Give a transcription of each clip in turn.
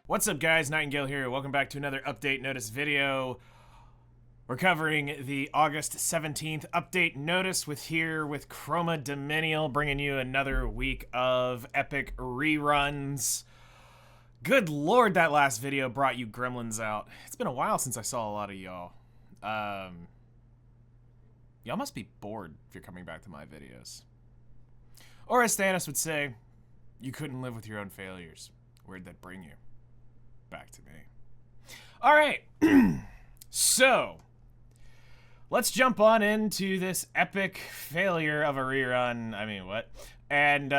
What's up, guys? Nightingale here. Welcome back to another update notice video. We're covering the August 17th update notice with Chroma Dominial, bringing you another week of epic reruns. Good lord, that last video brought you gremlins out. It's been a while since I saw a lot of y'all. Y'all must be bored if you're coming back to my videos. Or as Thanos would say, you couldn't live with your own failures. Where'd that bring you? Back to me. All right. So, let's jump on into this epic failure of a rerun. I mean, what? And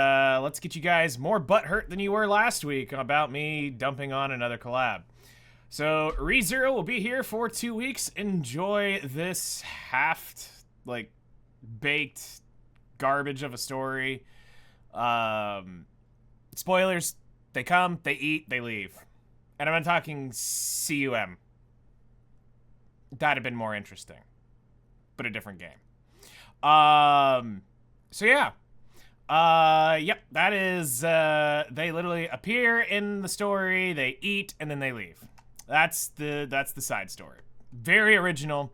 let's get you guys more butthurt than you were last week about me dumping on another collab. So, ReZero will be here for 2 weeks. Enjoy this baked garbage of a story. Spoilers, they come, they eat, they leave. And I'm not talking CUM. That'd have been more interesting. But a different game. So yeah. Yep, that is, they literally appear in the story, they eat, and then they leave. That's the side story. Very original.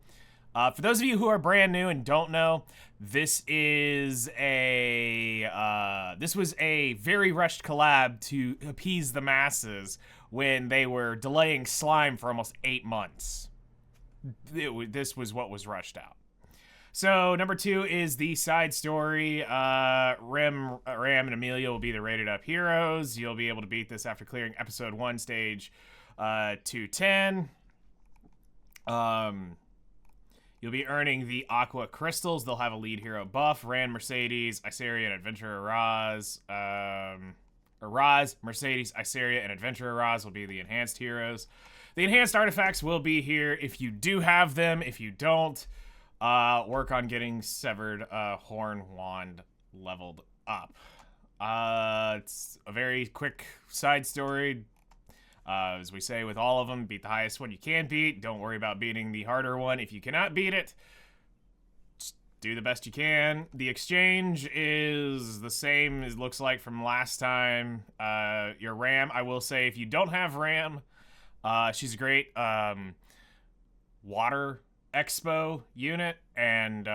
For those of you who are brand new and don't know, this was a very rushed collab to appease the masses when they were delaying Slime for almost 8 months. This was what was rushed out. So, number 2 is the side story. Ram and Amelia will be the rated up heroes. You'll be able to beat this after clearing episode 1, stage 210. You'll be earning the Aqua Crystals. They'll have a lead hero buff. Rand, Mercedes, Isaria, and Adventurer Raz. Raz, Mercedes, Isaria, and Adventurer Raz will be the enhanced heroes. The enhanced artifacts will be here if you do have them. If you don't, work on getting Severed Horn Wand leveled up. It's a very quick side story. As we say with all of them, beat the highest one you can beat. Don't worry about beating the harder one. If you cannot beat it, just do the best you can. The exchange is the same as it looks like from last time. Your Ram, I will say, if you don't have Ram, she's a great water expo unit and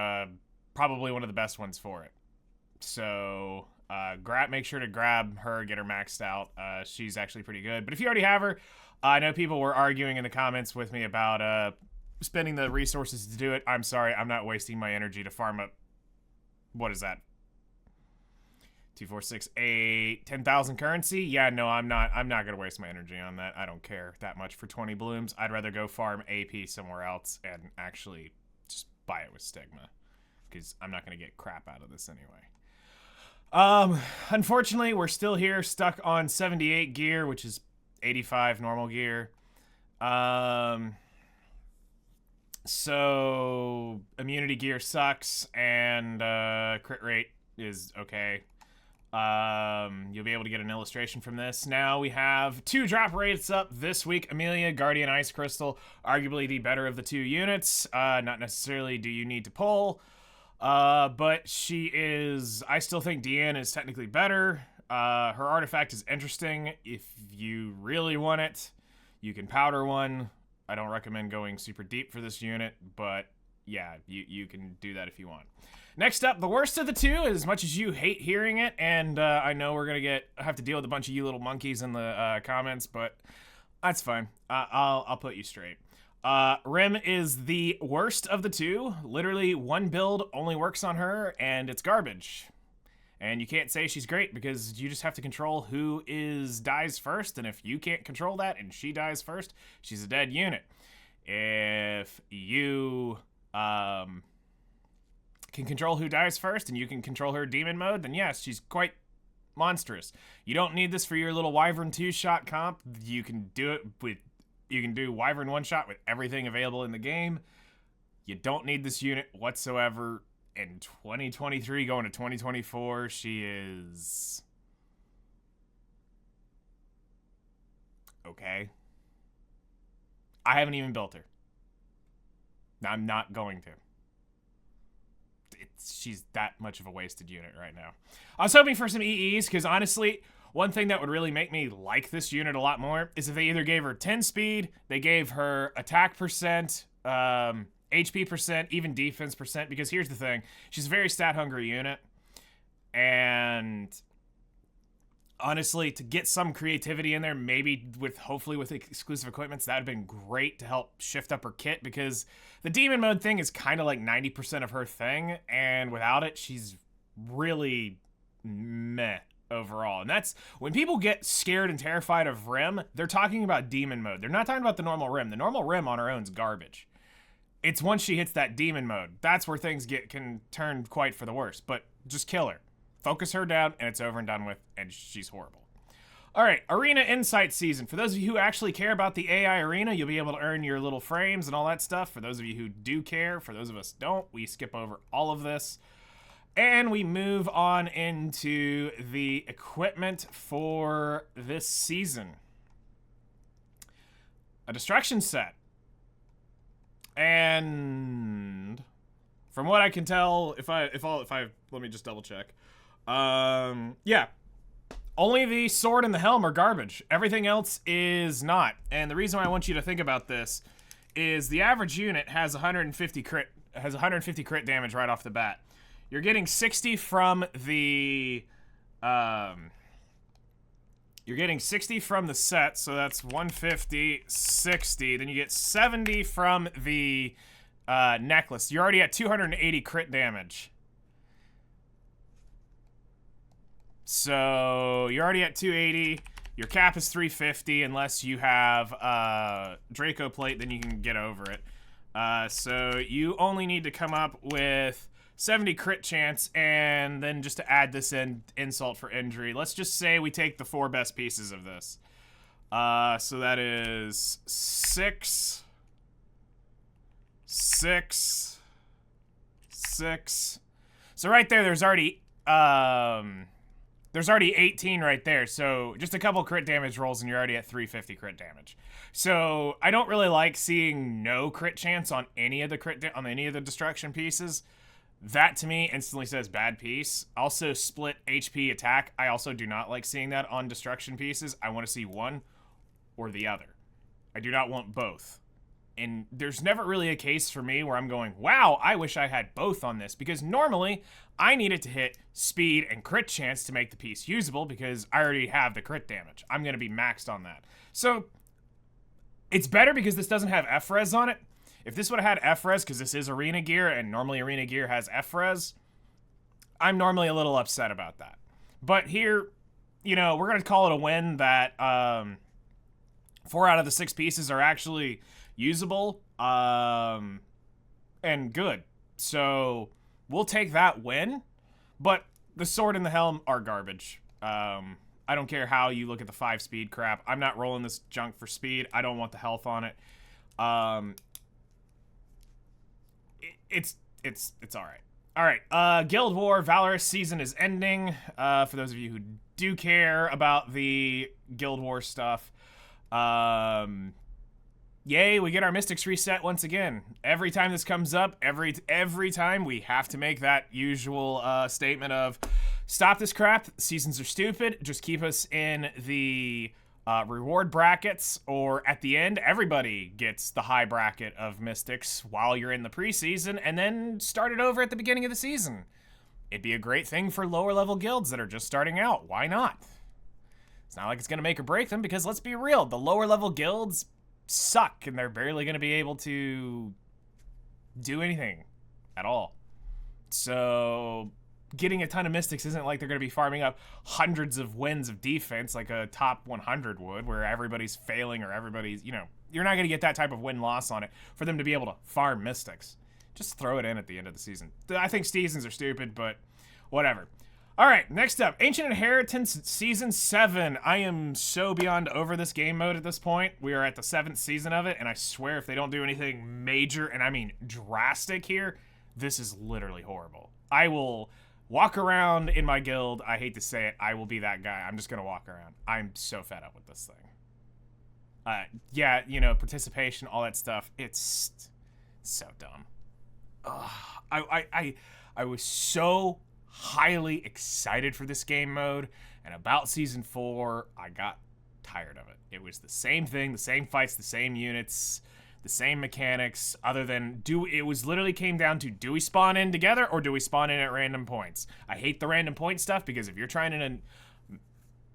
probably one of the best ones for it. So make sure to grab her, get her maxed out. She's actually pretty good. But if you already have her, I know people were arguing in the comments with me about spending the resources to do it. I'm sorry, I'm not wasting my energy to farm up. What is that? 2, 4, 6, 8, 10,000 currency? Yeah, no, I'm not gonna waste my energy on that. I don't care that much for 20 blooms. I'd rather go farm AP somewhere else and actually just buy it with Stigma, because I'm not gonna get crap out of this anyway. Unfortunately, we're still here, stuck on 78 gear, which is 85 normal gear. So immunity gear sucks, and crit rate is okay. You'll be able to get an illustration from this. Now we have 2 drop rates up this week. Amelia, Guardian Ice Crystal, arguably the better of the 2 units. Not necessarily do you need to pull. But she is, I still think Deanne is technically better. Her artifact is interesting. If you really want it, you can powder one. I don't recommend going super deep for this unit, but yeah, you can do that if you want. Next up, the worst of the 2, as much as you hate hearing it, and I know we're gonna have to deal with a bunch of you little monkeys in the comments, but that's fine. I'll put you straight. Rim is the worst of the 2. Literally, one build only works on her, and it's garbage. And you can't say she's great, because you just have to control who dies first, and if you can't control that and she dies first, she's a dead unit. If you can control who dies first, and you can control her demon mode, then yes, she's quite monstrous. You don't need this for your little Wyvern 2-shot comp. You can do it with... You can do Wyvern 1-shot with everything available in the game. You don't need this unit whatsoever. In 2023 going to 2024, she is... okay. I haven't even built her. I'm not going to. She's that much of a wasted unit right now. I was hoping for some EEs, because honestly, One thing that would really make me like this unit a lot more is if they either gave her 10 speed, they gave her attack percent, HP percent, even defense percent, because here's the thing. She's a very stat-hungry unit, and honestly, to get some creativity in there, maybe hopefully with exclusive equipments, that would have been great to help shift up her kit, because the demon mode thing is kind of like 90% of her thing, and without it, she's really meh overall. And that's when people get scared and terrified of Rim, they're talking about demon mode. They're not talking about the normal Rim. The normal Rim on her own is garbage. It's once she hits that demon mode, that's where things can turn quite for the worse. But just kill her. Focus her down, and it's over and done with, and she's horrible. All right, Arena Insight Season. For those of you who actually care about the AI Arena, you'll be able to earn your little frames and all that stuff. For those of you who do care, for those of us who don't, we skip over all of this. And we move on into the equipment for this season. A destruction set. And from what I can tell, if I let me just double check. Yeah. Only the sword and the helm are garbage. Everything else is not. And the reason why I want you to think about this is the average unit has 150 crit damage right off the bat. You're getting 60 from the you're getting 60 from the set, so that's 150, 60. Then you get 70 from the necklace. You're already at 280 crit damage. So you're already at 280. Your cap is 350 unless you have Draco plate, then you can get over it. So you only need to come up with 70 crit chance, and then just to add this in, insult for injury. Let's just say we take the 4 best pieces of this. So that is 6, 6, 6. So right there's already 18 right there. So just a couple crit damage rolls and you're already at 350 crit damage. So I don't really like seeing no crit chance on any of the destruction pieces. That to me instantly says bad piece. Also split HP attack. I also do not like seeing that on destruction pieces. I want to see one or the other. I do not want both. And there's never really a case for me where I'm going, wow, I wish I had both on this, because normally I need it to hit speed and crit chance to make the piece usable, because I already have the crit damage. I'm going to be maxed on that. So it's better because this doesn't have F-Res on it. If this would have had F-Res, because this is Arena gear, and normally Arena gear has F-Res, I'm normally a little upset about that. But here, you know, we're going to call it a win that 4 out of the 6 pieces are actually usable and good. So we'll take that win, but the sword and the helm are garbage. I don't care how you look at the 5 speed crap. I'm not rolling this junk for speed. I don't want the health on it. It's all right. All right. Guild War Valorous season is ending. For those of you who do care about the Guild War stuff, yay, we get our Mystics reset once again. Every time this comes up, every time we have to make that usual statement of, stop this crap, seasons are stupid, just keep us in the reward brackets, or at the end, everybody gets the high bracket of Mystics while you're in the preseason, and then start it over at the beginning of the season. It'd be a great thing for lower level guilds that are just starting out. Why not? It's not like it's going to make or break them, because let's be real, the lower level guilds suck, and they're barely going to be able to do anything at all. So getting a ton of Mystics isn't like they're going to be farming up hundreds of wins of defense like a top 100 would, where everybody's failing or everybody's, you know, you're not going to get that type of win-loss on it for them to be able to farm Mystics. Just throw it in at the end of the season. I think seasons are stupid, but whatever. All right, next up, Ancient Inheritance Season 7. I am so beyond over this game mode at this point. We are at the 7th season of it, and I swear if they don't do anything major, and I mean drastic here, this is literally horrible. I will walk around in my guild. I hate to say it. I will be that guy. I'm just going to walk around. I'm so fed up with this thing. Yeah, you know, participation, all that stuff. It's so dumb. I was so highly excited for this game mode, And about Season 4, I got tired of it. It was the same thing, the same fights, the same units, the same mechanics, other than it was literally came down to, do we spawn in together or do we spawn in at random points? I hate the random point stuff because if you're trying to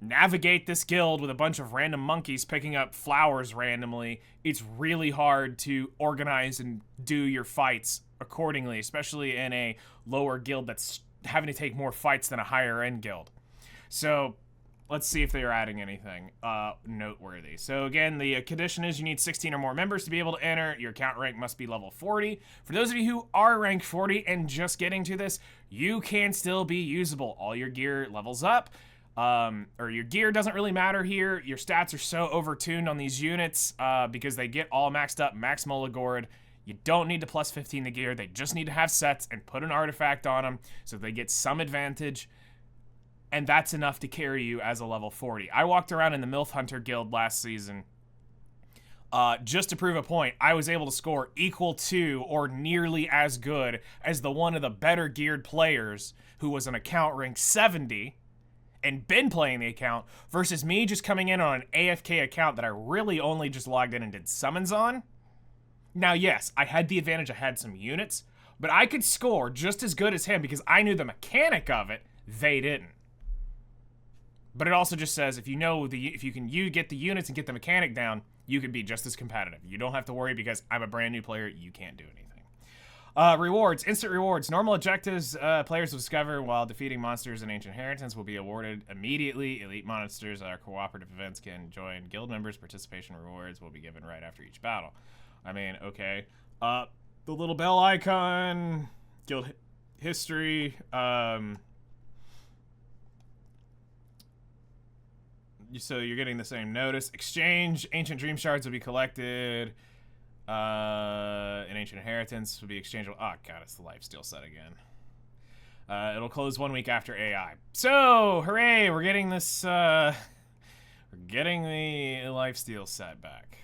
navigate this guild with a bunch of random monkeys picking up flowers randomly, it's really hard to organize and do your fights accordingly, especially in a lower guild that's having to take more fights than a higher end guild. So let's see if they are adding anything noteworthy. So again, the condition is you need 16 or more members to be able to enter. Your account rank must be level 40. For those of you who are rank 40 and just getting to this, you can still be usable. All your gear levels up. Or your gear doesn't really matter here. Your stats are so overtuned on these units because they get all maxed up, max Molagord. You don't need to plus 15 the gear. They just need to have sets and put an artifact on them so they get some advantage. And that's enough to carry you as a level 40. I walked around in the MILF Hunter guild last season just to prove a point. I was able to score equal to or nearly as good as the one of the better geared players who was an account rank 70 and been playing the account versus me just coming in on an AFK account that I really only just logged in and did summons on. Now, yes, I had the advantage. I had some units, but I could score just as good as him because I knew the mechanic of it. They didn't. But it also just says if you can get the units and get the mechanic down, you can be just as competitive. You don't have to worry because I'm a brand new player. You can't do anything. Rewards, instant rewards. Normal objectives players will discover while defeating monsters in Ancient Inheritance will be awarded immediately. Elite monsters or cooperative events can join guild members. Participation rewards will be given right after each battle. I mean, okay. The little bell icon, guild history, so you're getting the same notice. Exchange, ancient dream shards will be collected. An ancient inheritance will be exchangeable. Oh god, it's the lifesteal set again. It'll close 1 week after AI. So, hooray, we're getting this, we're getting the lifesteal set back.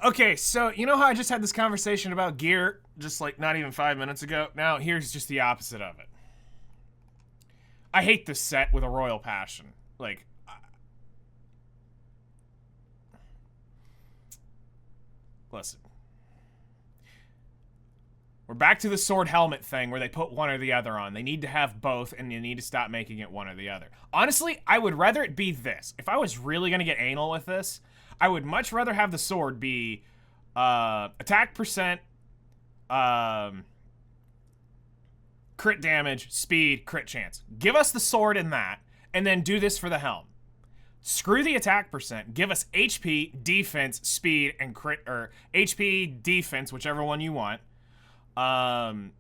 Okay, so you know how I just had this conversation about gear just like not even 5 minutes ago? Now, here's just the opposite of it. I hate this set with a royal passion. Like, listen. We're back to the sword helmet thing where they put one or the other on. They need to have both, and you need to stop making it one or the other. Honestly, I would rather it be this. If I was really going to get anal with this, I would much rather have the sword be attack percent, crit damage, speed, crit chance. Give us the sword in that, and then do this for the helm. Screw the attack percent. Give us HP, defense, speed, and crit, or HP, defense, whichever one you want. And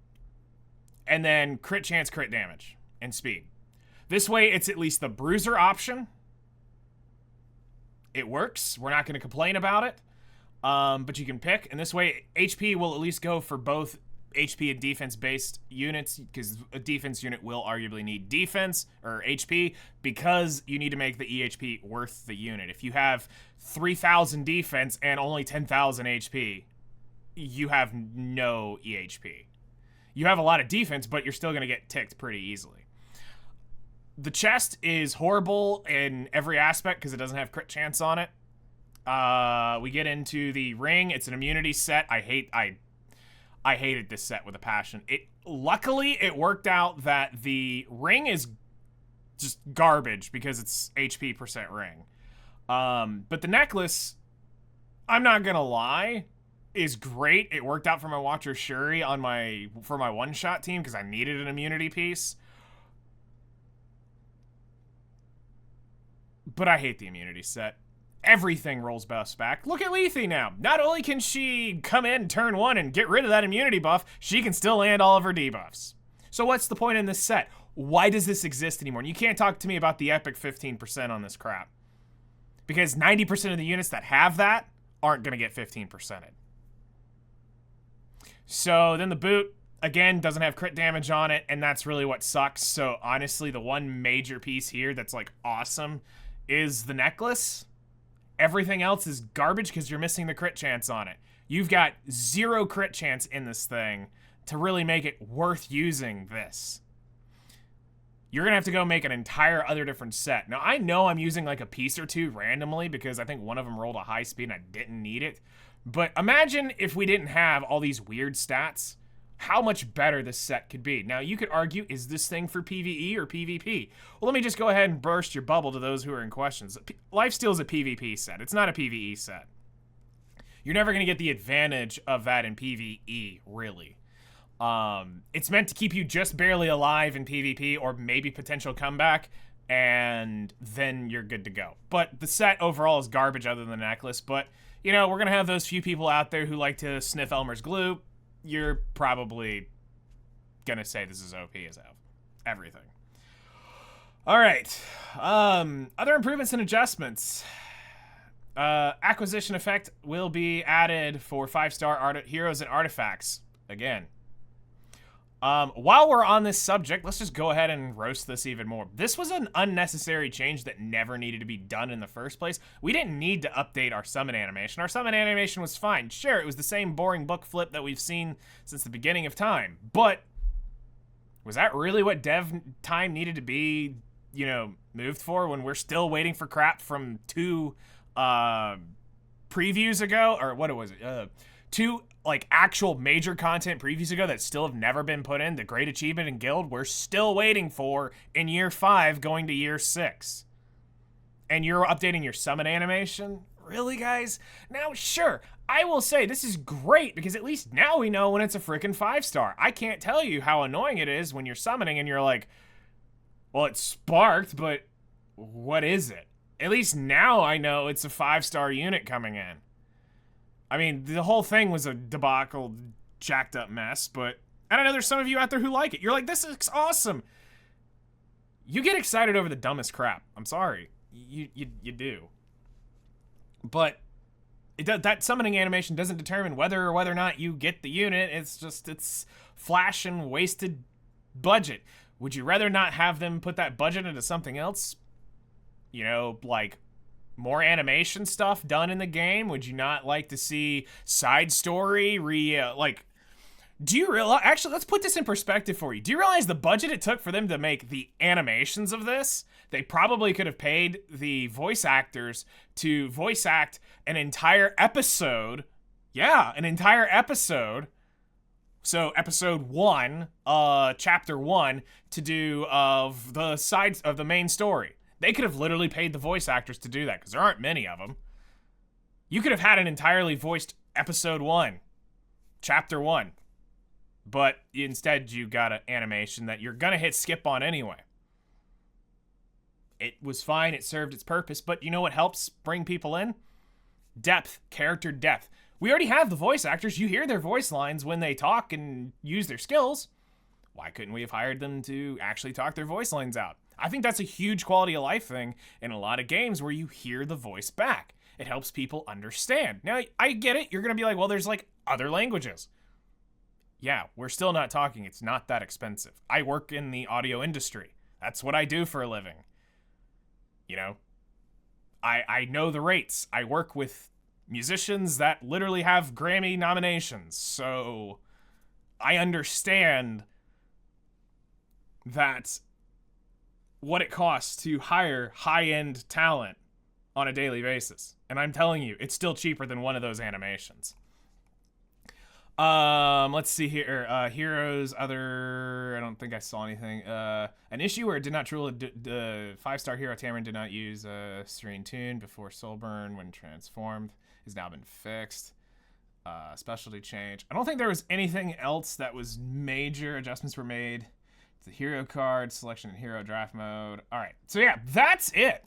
then crit chance, crit damage, and speed. This way, it's at least the bruiser option. It works. We're not going to complain about it. But you can pick, and this way, HP will at least go for both HP and defense-based units, because a defense unit will arguably need defense, or HP, because you need to make the EHP worth the unit. If you have 3,000 defense and only 10,000 HP, you have no EHP. You have a lot of defense, but you're still going to get ticked pretty easily. The chest is horrible in every aspect because it doesn't have crit chance on it. We get into the ring. It's an immunity set. I hated this set with a passion. Luckily, it worked out that the ring is just garbage because it's HP percent ring. But the necklace, I'm not gonna lie, is great. It worked out for my Watcher Shuri for my one-shot team because I needed an immunity piece. But I hate the immunity set. Everything rolls buffs back. Look at Lethe now. Not only can she come in turn 1 and get rid of that immunity buff, she can still land all of her debuffs. So what's the point in this set? Why does this exist anymore? And you can't talk to me about the epic 15% on this crap. Because 90% of the units that have that aren't going to get 15%ed. So then the boot, again, doesn't have crit damage on it, and that's really what sucks. So honestly, the one major piece here that's like awesome is the necklace. Everything else is garbage because you're missing the crit chance on it. You've got 0 crit chance in this thing to really make it worth using this. you're going to have to go make an entire other different set. Now, I know I'm using like a piece or two randomly because I think one of them rolled a high speed and I didn't need it. But imagine if we didn't have all these weird stats, how much better this set could be. Now, you could argue, is this thing for PvE or PvP? Well, let me just go ahead and burst your bubble to those who are in questions. Lifesteal is a PvP set. It's not a PvE set. You're never going to get the advantage of that in PvE, really. It's meant to keep you just barely alive in PvP or maybe potential comeback, and then you're good to go. But the set overall is garbage other than the necklace. But, you know, we're going to have those few people out there who like to sniff Elmer's glue. You're probably going to say this is OP as hell. Everything. All right. Other improvements and adjustments. Acquisition effect will be added for 5-star heroes and artifacts. Again. While we're on this subject, let's just go ahead and roast this even more. This was an unnecessary change that never needed to be done in the first place. We didn't need to update our summon animation. Our summon animation was fine. Sure, it was the same boring book flip that we've seen since the beginning of time. But was that really what dev time needed to be, you know, moved for when we're still waiting for crap from 2 previews ago? Or what was it? 2 like actual major content previews ago that still have never been put in. The Great Achievement and Guild we're still waiting for in year 5 going to year 6. And you're updating your summon animation? Really, guys? Now, sure, I will say this is great because at least now we know when it's a freaking 5-star. I can't tell you how annoying it is when you're summoning and you're like, well, it sparked, but what is it? At least now I know it's a 5-star unit coming in. I mean, the whole thing was a debacle, jacked up mess, but I don't know, there's some of you out there who like it. You're like, this is awesome. You get excited over the dumbest crap. I'm sorry. You do. But that summoning animation doesn't determine whether or not you get the unit. It's flash and wasted budget. Would you rather not have them put that budget into something else? You know, like more animation stuff done in the game? Would you not like to see side story do you realize, actually, let's put this in perspective for you. Do you realize the budget it took for them to make the animations of this? They probably could have paid the voice actors to voice act an entire episode. Yeah, an entire episode. So episode 1, chapter 1, to do of the sides of the main story. They could have literally paid the voice actors to do that because there aren't many of them. You could have had an entirely voiced episode 1, chapter 1. But instead you got an animation that you're going to hit skip on anyway. It was fine. It served its purpose. But you know what helps bring people in? Depth. Character depth. We already have the voice actors. You hear their voice lines when they talk and use their skills. Why couldn't we have hired them to actually talk their voice lines out? I think that's a huge quality of life thing in a lot of games where you hear the voice back. It helps people understand. Now, I get it. You're going to be like, well, there's like other languages. Yeah, we're still not talking. It's not that expensive. I work in the audio industry. That's what I do for a living. You know, I know the rates. I work with musicians that literally have Grammy nominations. So I understand that what it costs to hire high-end talent on a daily basis. And I'm telling you, it's still cheaper than one of those animations. Let's see here. Heroes, other, I don't think I saw anything. An issue where it did not truly, the 5-star hero Tamarin did not use Serene Tune before Soulburn when transformed has now been fixed. Specialty change. I don't think there was anything else that was major adjustments were made. The hero card, selection and hero draft mode. All right, so yeah, that's it.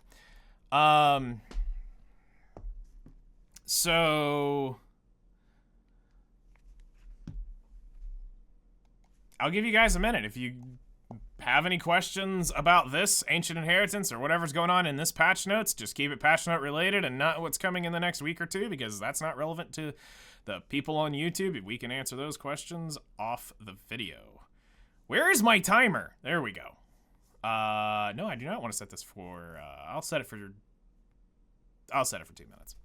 So I'll give you guys a minute. If you have any questions about this Ancient Inheritance or whatever's going on in this patch notes, just keep it patch note related and not what's coming in the next week or two, because that's not relevant to the people on YouTube. We can answer those questions off the video. Where is my timer? There we go. No, I do not want to set this for, I'll set it for 2 minutes.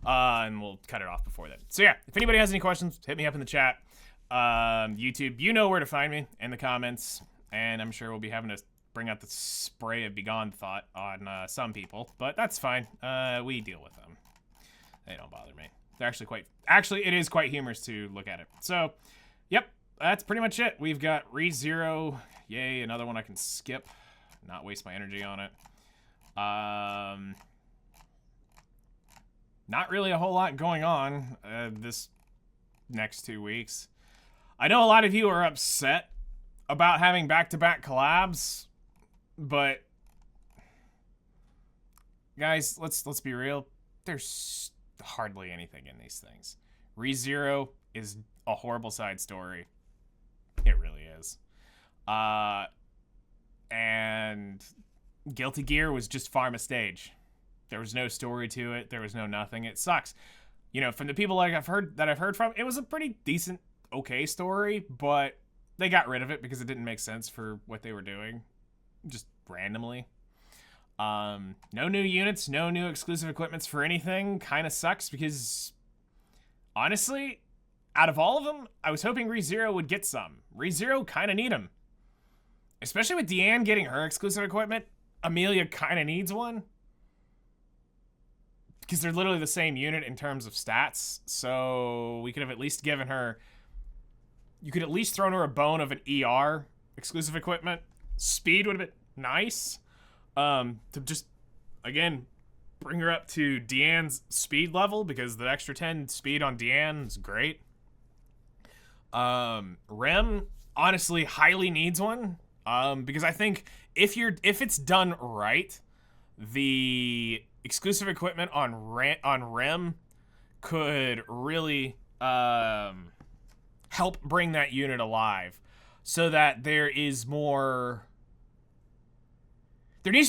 And we'll cut it off before that. So yeah, if anybody has any questions, hit me up in the chat. YouTube, you know where to find me in the comments, and I'm sure we'll be having a bring out the spray of Begone thought on some people, but that's fine. We deal with them. They don't bother me. They're actually it is quite humorous to look at it. So, yep, that's pretty much it. We've got ReZero. Yay, another one I can skip. Not waste my energy on it. Not really a whole lot going on this next 2 weeks. I know a lot of you are upset about having back-to-back collabs, but guys, let's be real. There's hardly anything in these things. ReZero is a horrible side story. It really is. And Guilty Gear was just farm a stage. There was no story to it. There was no nothing. It sucks. You know, from the people I've heard from, it was a pretty decent, okay story, but they got rid of it because it didn't make sense for what they were doing, just randomly. No new units, no new exclusive equipments for anything. Kind of sucks because, honestly, out of all of them, I was hoping ReZero would get some. ReZero kind of need them. Especially with Deanne getting her exclusive equipment, Amelia kind of needs one. Because they're literally the same unit in terms of stats. So we could have at least given her... You could at least thrown her a bone of an ER exclusive equipment. Speed would have been nice. To just, again, bring her up to Deanne's speed level. Because the extra 10 speed on Deanne is great. Rem, honestly, highly needs one. Because I think if it's done right, the exclusive equipment on Rem could really help bring that unit alive, so that there needs to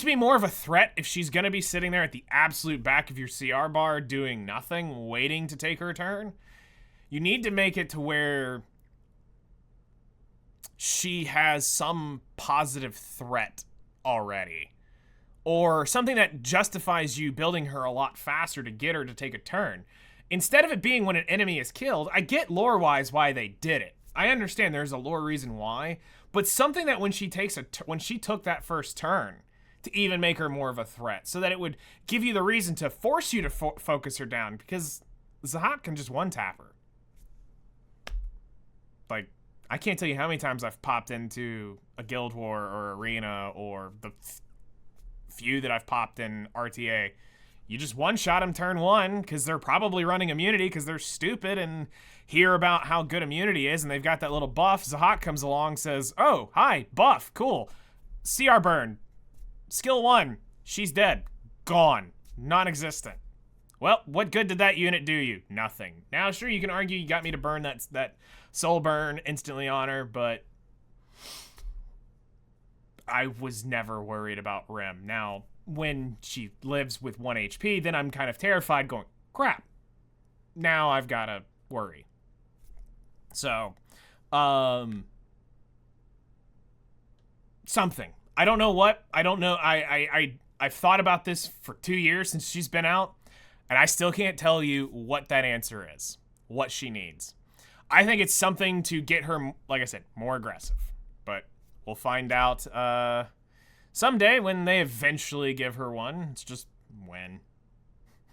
be more of a threat if she's gonna be sitting there at the absolute back of your CR bar doing nothing, waiting to take her turn. You need to make it to where she has some positive threat already. Or something that justifies you building her a lot faster to get her to take a turn. Instead of it being when an enemy is killed, I get lore-wise why they did it. I understand there's a lore reason why, but something that when she took that first turn, to even make her more of a threat, so that it would give you the reason to force you to focus her down, because Zahat can just one-tap her. Like, I can't tell you how many times I've popped into a Guild War or Arena, or the few that I've popped in RTA. You just one-shot them turn one, because they're probably running immunity because they're stupid and hear about how good immunity is, and they've got that little buff. Zahat comes along, says, oh, hi, buff, cool. CR burn. Skill 1. She's dead. Gone. Non-existent. Well, what good did that unit do you? Nothing. Now, sure, you can argue you got me to burn that soul burn instantly on her, but I was never worried about Rem. Now, when she lives with 1 HP, then I'm kind of terrified going, crap. Now I've got to worry. So, something. I don't know what. I don't know. I've thought about this for 2 years since she's been out, and I still can't tell you what that answer is, what she needs. I think it's something to get her, like I said, more aggressive. But we'll find out someday when they eventually give her one. It's just when.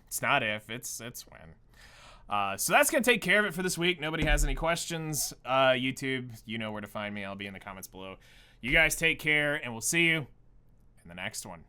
It's not if, it's when. So that's going to take care of it for this week. Nobody has any questions. YouTube, you know where to find me. I'll be in the comments below. You guys take care, and we'll see you in the next one.